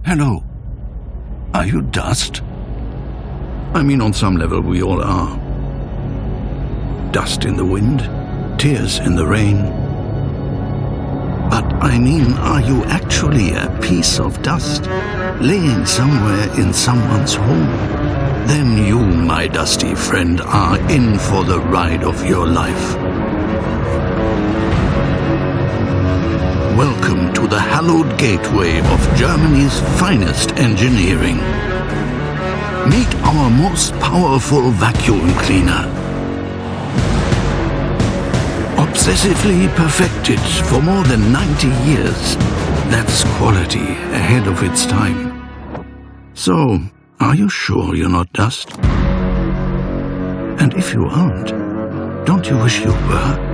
Hello. Are you dust? I mean, on some level we all are. Dust in the wind, tears in the rain. But I mean, are you actually a piece of dust, laying somewhere in someone's home? Then you, my dusty friend, are in for the ride of your life. Welcome to the hallowed gateway of Germany's finest engineering. Meet our most powerful vacuum cleaner. Obsessively perfected for more than 90 years. That's quality ahead of its time. So, are you sure you're not dust? And if you aren't, don't you wish you were?